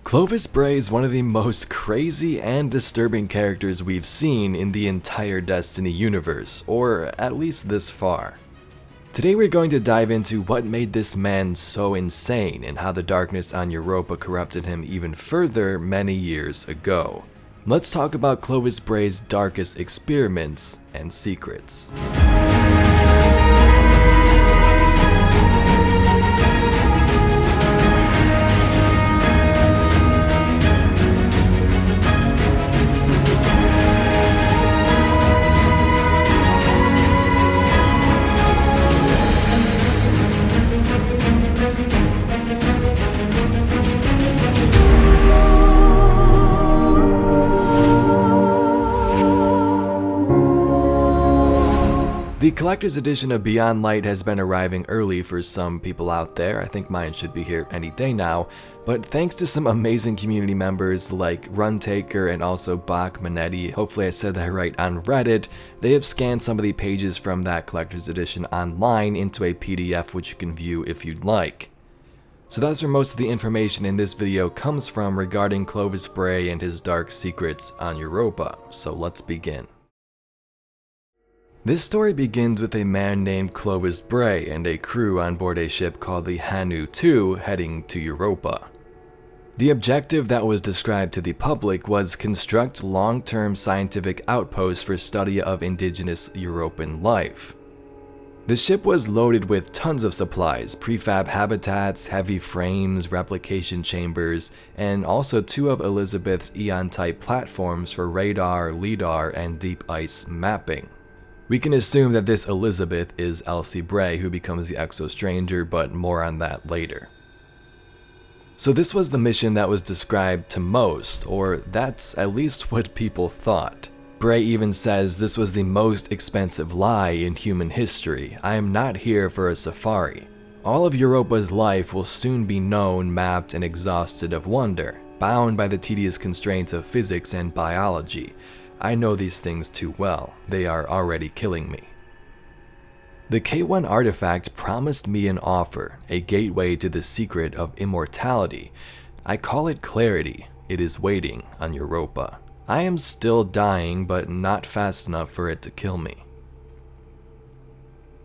Clovis Bray is one of the most crazy and disturbing characters we've seen in the entire Destiny universe, or at least this far. Today we're going to dive into what made this man so insane and how the darkness on Europa corrupted him even further many years ago. Let's talk about Clovis Bray's darkest experiments and secrets. The collector's edition of Beyond Light has been arriving early for some people out there. I think mine should be here any day now, but thanks to some amazing community members like Runtaker and also Bach Manetti, hopefully I said that right, on Reddit, they have scanned some of the pages from that collector's edition online into a PDF which you can view if you'd like. So that's where most of the information in this video comes from regarding Clovis Bray and his dark secrets on Europa, so let's begin. This story begins with a man named Clovis Bray and a crew on board a ship called the Hanu 2 heading to Europa. The objective that was described to the public was construct long-term scientific outposts for study of indigenous European life. The ship was loaded with tons of supplies, prefab habitats, heavy frames, replication chambers, and also two of Elisabeth's Eon-type platforms for radar, lidar, and deep ice mapping. We can assume that this Elisabeth is Elsie Bray, who becomes the Exo Stranger, but more on that later. So this was the mission that was described to most, or that's at least what people thought. Bray even says this was the most expensive lie in human history. I am not here for a safari. All of Europa's life will soon be known, mapped, and exhausted of wonder, bound by the tedious constraints of physics and biology. I know these things too well. They are already killing me. The K1 artifact promised me an offer, a gateway to the secret of immortality. I call it clarity. It is waiting on Europa. I am still dying, but not fast enough for it to kill me.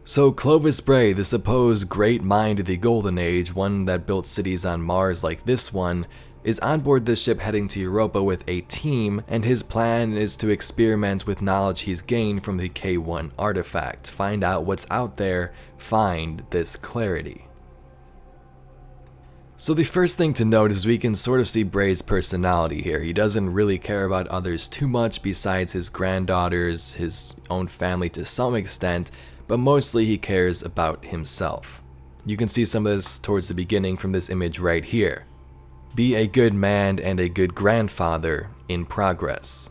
So Clovis Bray, the supposed great mind of the Golden Age, one that built cities on Mars like this one, is on board this ship heading to Europa with a team, and his plan is to experiment with knowledge he's gained from the K1 artifact, find out what's out there, find this clarity. So the first thing to note is we can sort of see Bray's personality here. He doesn't really care about others too much besides his granddaughters, his own family to some extent, but mostly he cares about himself. You can see some of this towards the beginning from this image right here. Be a good man and a good grandfather in progress.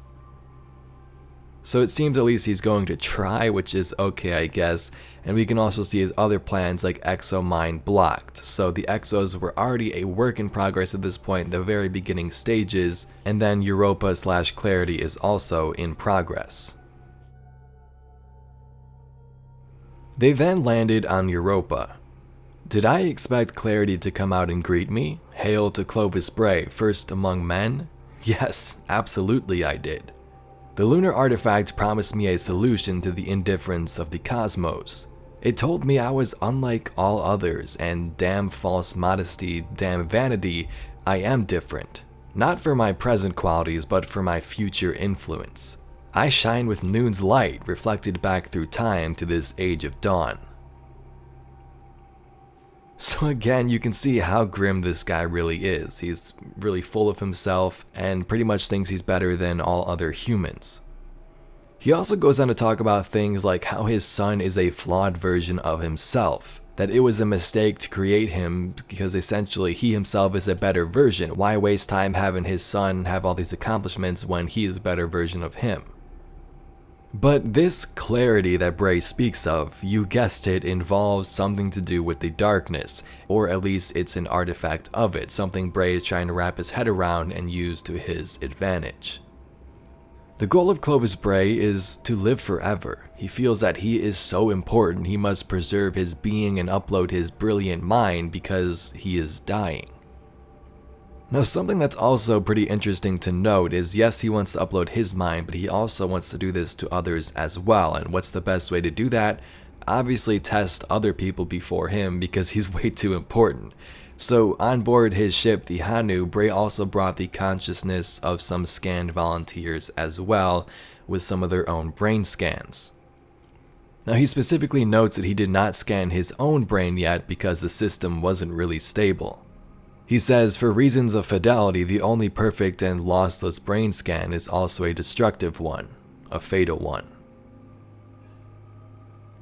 So it seems at least he's going to try, which is okay, I guess, and we can also see his other plans like Exo Mind blocked. So the Exos were already a work in progress at this point, the very beginning stages, and then Europa/Clarity is also in progress. They then landed on Europa. Did I expect Clarity to come out and greet me? Hail to Clovis Bray, first among men? Yes, absolutely I did. The lunar artifact promised me a solution to the indifference of the cosmos. It told me I was unlike all others, and damn false modesty, damn vanity, I am different. Not for my present qualities, but for my future influence. I shine with noon's light, reflected back through time to this age of dawn. So again, you can see how grim this guy really is. He's really full of himself and pretty much thinks he's better than all other humans. He also goes on to talk about things like how his son is a flawed version of himself, that it was a mistake to create him because essentially he himself is a better version. Why waste time having his son have all these accomplishments when he is a better version of him? But this clarity that Bray speaks of, you guessed it, involves something to do with the darkness, or at least it's an artifact of it, something Bray is trying to wrap his head around and use to his advantage. The goal of Clovis Bray is to live forever. He feels that he is so important he must preserve his being and upload his brilliant mind because he is dying. Now, something that's also pretty interesting to note is, yes, he wants to upload his mind, but he also wants to do this to others as well. And what's the best way to do that? Obviously, test other people before him, because he's way too important. So, on board his ship, the Hanu, Bray also brought the consciousness of some scanned volunteers as well, with some of their own brain scans. Now, he specifically notes that he did not scan his own brain yet because the system wasn't really stable. He says, for reasons of fidelity, the only perfect and lossless brain scan is also a destructive one, a fatal one.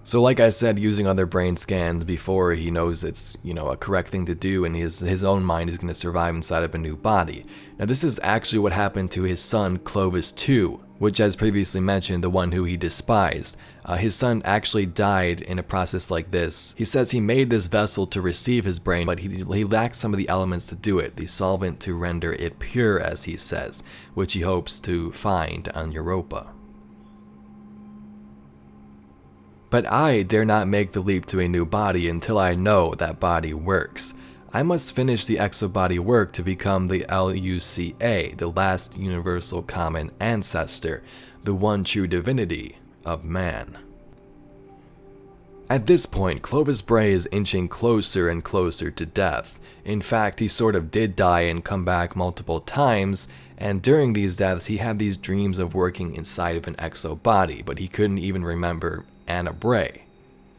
So like I said, using other brain scans before he knows it's, a correct thing to do, and his own mind is going to survive inside of a new body. Now, this is actually what happened to his son, Clovis II, which, as previously mentioned, the one who he despised. His son actually died in a process like this. He says he made this vessel to receive his brain, but he lacks some of the elements to do it, the solvent to render it pure, as he says, which he hopes to find on Europa. But I dare not make the leap to a new body until I know that body works. I must finish the exobody work to become the LUCA, the last universal common ancestor, the one true divinity of man. At this point, Clovis Bray is inching closer and closer to death. In fact, he sort of did die and come back multiple times, and during these deaths he had these dreams of working inside of an exo body, but he couldn't even remember Anna Bray.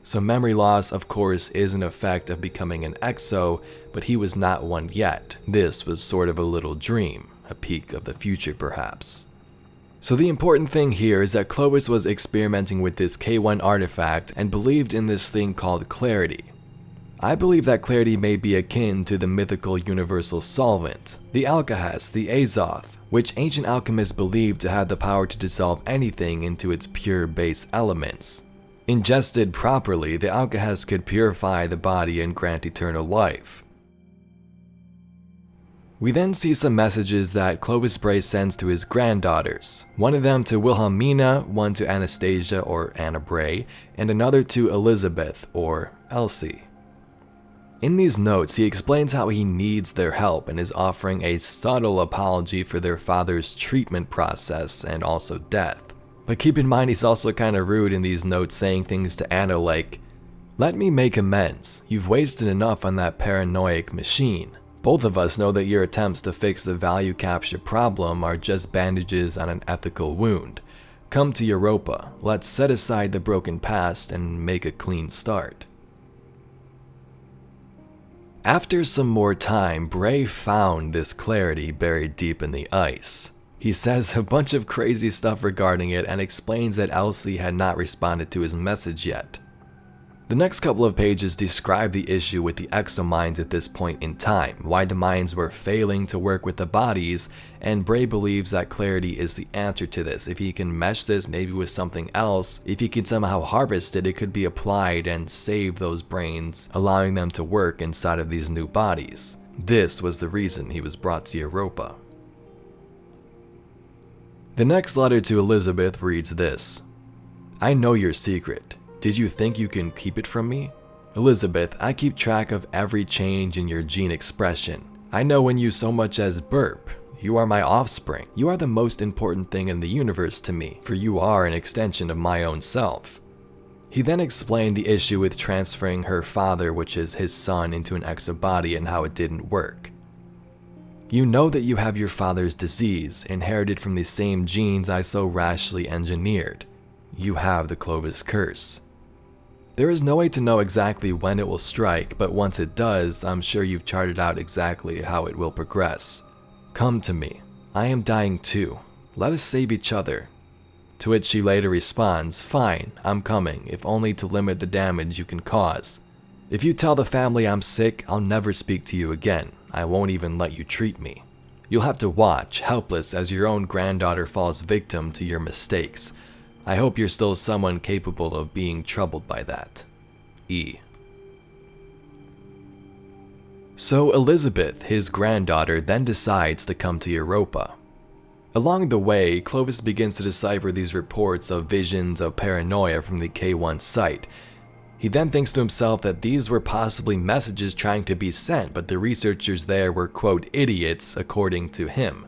So memory loss, of course, is an effect of becoming an exo, but he was not one yet. This was sort of a little dream, a peek of the future perhaps. So the important thing here is that Clovis was experimenting with this K1 artifact and believed in this thing called clarity. I believe that clarity may be akin to the mythical universal solvent, the alkahest, the azoth, which ancient alchemists believed to have the power to dissolve anything into its pure base elements. Ingested properly, the alkahest could purify the body and grant eternal life. We then see some messages that Clovis Bray sends to his granddaughters, one of them to Wilhelmina, one to Anastasia or Anna Bray, and another to Elisabeth or Elsie. In these notes, he explains how he needs their help and is offering a subtle apology for their father's treatment process and also death. But keep in mind, he's also kind of rude in these notes, saying things to Anna like, "Let me make amends. You've wasted enough on that paranoid machine. Both of us know that your attempts to fix the value capture problem are just bandages on an ethical wound. Come to Europa. Let's set aside the broken past and make a clean start." After some more time, Bray found this clarity buried deep in the ice. He says a bunch of crazy stuff regarding it and explains that Elsie had not responded to his message yet. The next couple of pages describe the issue with the exominds at this point in time, why the minds were failing to work with the bodies, and Bray believes that clarity is the answer to this. If he can mesh this maybe with something else, if he can somehow harvest it, it could be applied and save those brains, allowing them to work inside of these new bodies. This was the reason he was brought to Europa. The next letter to Elisabeth reads this: "I know your secret. Did you think you can keep it from me? Elisabeth, I keep track of every change in your gene expression. I know when you so much as burp. You are my offspring. You are the most important thing in the universe to me, for you are an extension of my own self." He then explained the issue with transferring her father, which is his son, into an exobody and how it didn't work. "You know that you have your father's disease, inherited from the same genes I so rashly engineered. You have the Clovis curse. There is no way to know exactly when it will strike, but once it does, I'm sure you've charted out exactly how it will progress. Come to me. I am dying too. Let us save each other." To which she later responds, "Fine, I'm coming, if only to limit the damage you can cause. If you tell the family I'm sick, I'll never speak to you again. I won't even let you treat me. You'll have to watch, helpless as your own granddaughter falls victim to your mistakes. I hope you're still someone capable of being troubled by that. E." So Elisabeth, his granddaughter, then decides to come to Europa. Along the way, Clovis begins to decipher these reports of visions of paranoia from the K1 site. He then thinks to himself that these were possibly messages trying to be sent, but the researchers there were, quote, idiots, according to him.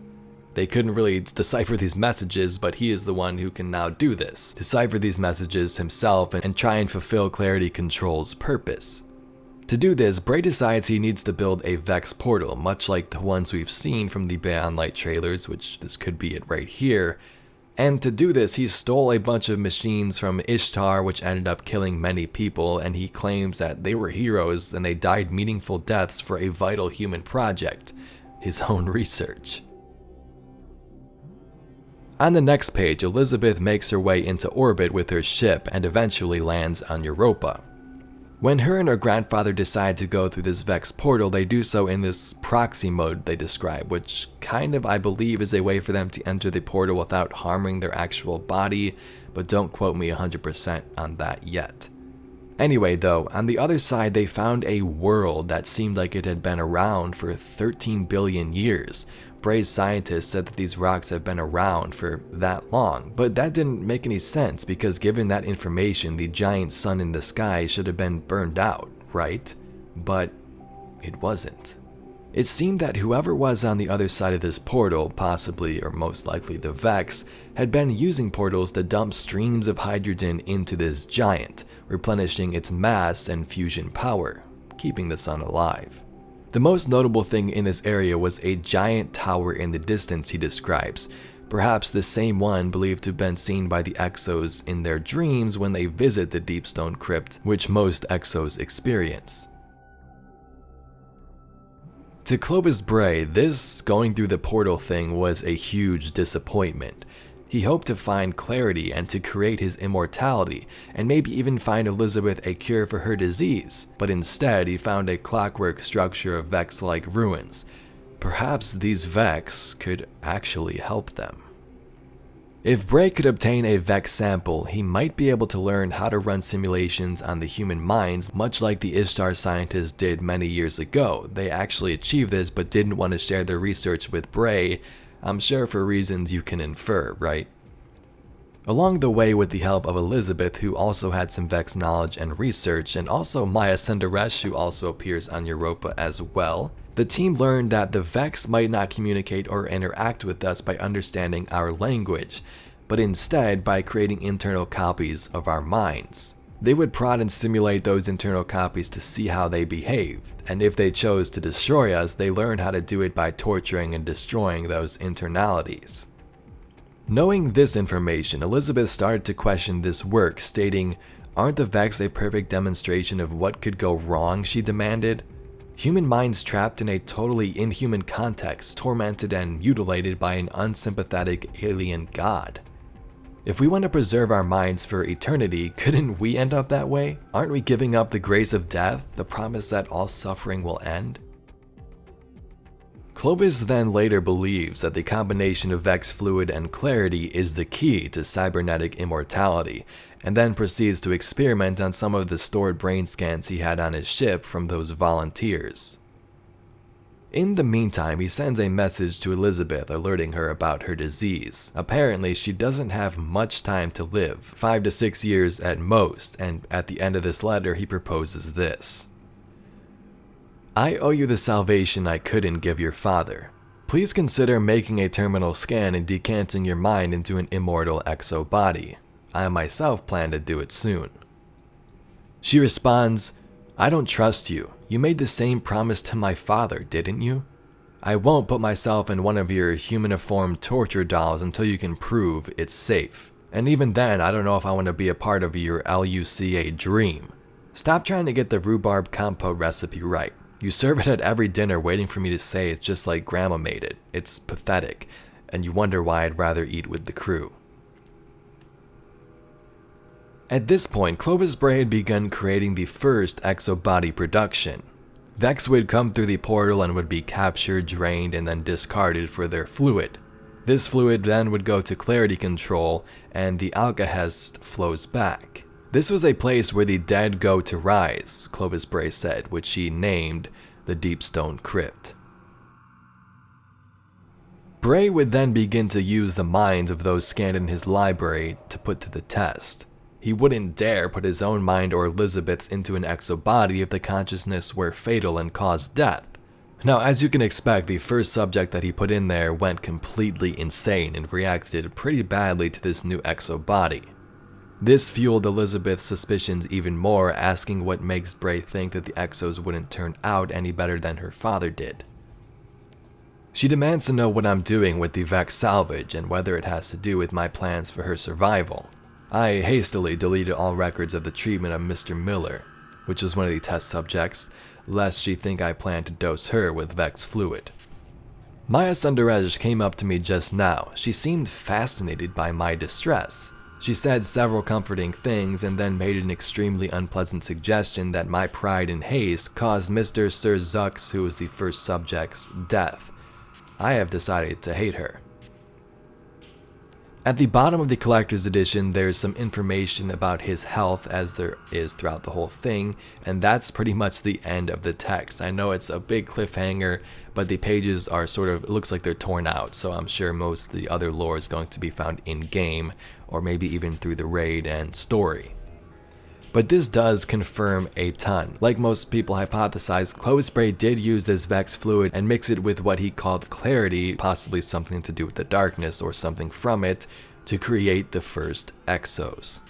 They couldn't really decipher these messages, but he is the one who can now do this, decipher these messages himself and try and fulfill Clarity Control's purpose. To do this, Bray decides he needs to build a Vex Portal, much like the ones we've seen from the Beyond Light trailers, which this could be it right here. And to do this, he stole a bunch of machines from Ishtar, which ended up killing many people, and he claims that they were heroes and they died meaningful deaths for a vital human project, his own research. On the next page, Elisabeth makes her way into orbit with her ship and eventually lands on Europa. When her and her grandfather decide to go through this Vex portal, they do so in this proxy mode they describe, which kind of, I believe, is a way for them to enter the portal without harming their actual body, but don't quote me 100% on that yet. Anyway though, on the other side they found a world that seemed like it had been around for 13 billion years. Bray's scientists said that these rocks have been around for that long, but that didn't make any sense because given that information, the giant sun in the sky should have been burned out, right? But it wasn't. It seemed that whoever was on the other side of this portal, possibly or most likely the Vex, had been using portals to dump streams of hydrogen into this giant, replenishing its mass and fusion power, keeping the sun alive. The most notable thing in this area was a giant tower in the distance he describes, perhaps the same one believed to have been seen by the Exos in their dreams when they visit the deep stone crypt, which most Exos experience. To Clovis Bray, this going through the portal thing was a huge disappointment. He hoped to find clarity and to create his immortality, and maybe even find Elisabeth a cure for her disease, but instead he found a clockwork structure of Vex-like ruins. Perhaps these Vex could actually help them. If Bray could obtain a Vex sample, he might be able to learn how to run simulations on the human minds, much like the Ishtar scientists did many years ago. They actually achieved this but didn't want to share their research with Bray, I'm sure for reasons you can infer, right? Along the way, with the help of Elisabeth, who also had some Vex knowledge and research, and also Maya Senderesh, who also appears on Europa as well, the team learned that the Vex might not communicate or interact with us by understanding our language, but instead by creating internal copies of our minds. They would prod and simulate those internal copies to see how they behaved, and if they chose to destroy us, they learned how to do it by torturing and destroying those internalities. Knowing this information, Elisabeth started to question this work, stating, "Aren't the Vex a perfect demonstration of what could go wrong?" she demanded. Human minds trapped in a totally inhuman context, tormented and mutilated by an unsympathetic alien god. If we want to preserve our minds for eternity, couldn't we end up that way? Aren't we giving up the grace of death, the promise that all suffering will end? Clovis then later believes that the combination of Vex fluid and clarity is the key to cybernetic immortality, and then proceeds to experiment on some of the stored brain scans he had on his ship from those volunteers. In the meantime, he sends a message to Elisabeth alerting her about her disease. Apparently, she doesn't have much time to live, 5 to 6 years at most, and at the end of this letter he proposes this. "I owe you the salvation I couldn't give your father. Please consider making a terminal scan and decanting your mind into an immortal exo body. I myself plan to do it soon." She responds, "I don't trust you. You made the same promise to my father, didn't you? I won't put myself in one of your humaniform torture dolls until you can prove it's safe. And even then, I don't know if I want to be a part of your LUCA dream. Stop trying to get the rhubarb compote recipe right. You serve it at every dinner waiting for me to say it's just like grandma made it. It's pathetic, and you wonder why I'd rather eat with the crew." At this point, Clovis Bray had begun creating the first exo-body production. Vex would come through the portal and would be captured, drained, and then discarded for their fluid. This fluid then would go to Clarity Control, and the alkahest flows back. This was a place where the dead go to rise, Clovis Bray said, which he named the Deep Stone Crypt. Bray would then begin to use the minds of those scanned in his library to put to the test. He wouldn't dare put his own mind or Elisabeth's into an exo body if the consciousness were fatal and caused death. Now, as you can expect, the first subject that he put in there went completely insane and reacted pretty badly to this new exo body. This fueled Elisabeth's suspicions even more, asking what makes Bray think that the exos wouldn't turn out any better than her father did. She demands to know what I'm doing with the Vex salvage and whether it has to do with my plans for her survival. I hastily deleted all records of the treatment of Mr. Miller, which was one of the test subjects, lest she think I plan to dose her with Vex fluid. Maya Sundarej came up to me just now. She seemed fascinated by my distress. She said several comforting things and then made an extremely unpleasant suggestion that my pride and haste caused Mr. Sir Zux, who was the first subject's, death. I have decided to hate her. At the bottom of the collector's edition, there's some information about his health, as there is throughout the whole thing, and that's pretty much the end of the text. I know it's a big cliffhanger, but the pages are it looks like they're torn out, so I'm sure most of the other lore is going to be found in-game, or maybe even through the raid and story. But this does confirm a ton. Like most people hypothesized, Clovis Bray did use this Vex fluid and mix it with what he called clarity, possibly something to do with the darkness or something from it, to create the first exos.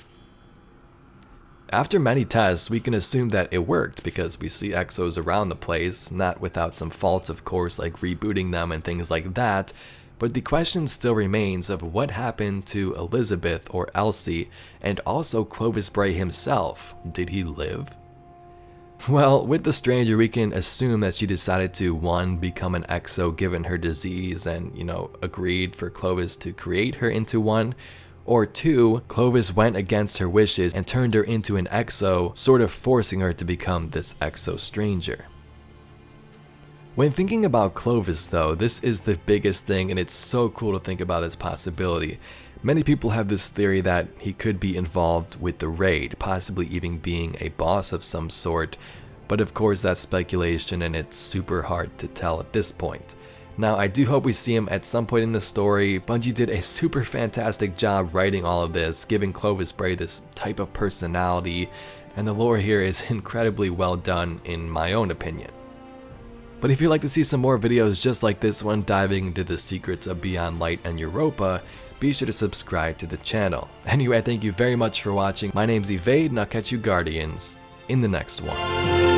After many tests, we can assume that it worked because we see exos around the place, not without some faults of course, like rebooting them and things like that. But the question still remains of what happened to Elisabeth or Elsie, and also Clovis Bray himself. Did he live? Well, with the stranger we can assume that she decided to 1. Become an exo given her disease and, agreed for Clovis to create her into one, or 2. Clovis went against her wishes and turned her into an exo, sort of forcing her to become this Exo Stranger. When thinking about Clovis though, this is the biggest thing, and it's so cool to think about this possibility. Many people have this theory that he could be involved with the raid, possibly even being a boss of some sort, but of course that's speculation and it's super hard to tell at this point. Now I do hope we see him at some point in the story. Bungie did a super fantastic job writing all of this, giving Clovis Bray this type of personality, and the lore here is incredibly well done in my own opinion. But if you'd like to see some more videos just like this one diving into the secrets of Beyond Light and Europa, be sure to subscribe to the channel. Anyway, thank you very much for watching. My name's Evade, and I'll catch you Guardians in the next one.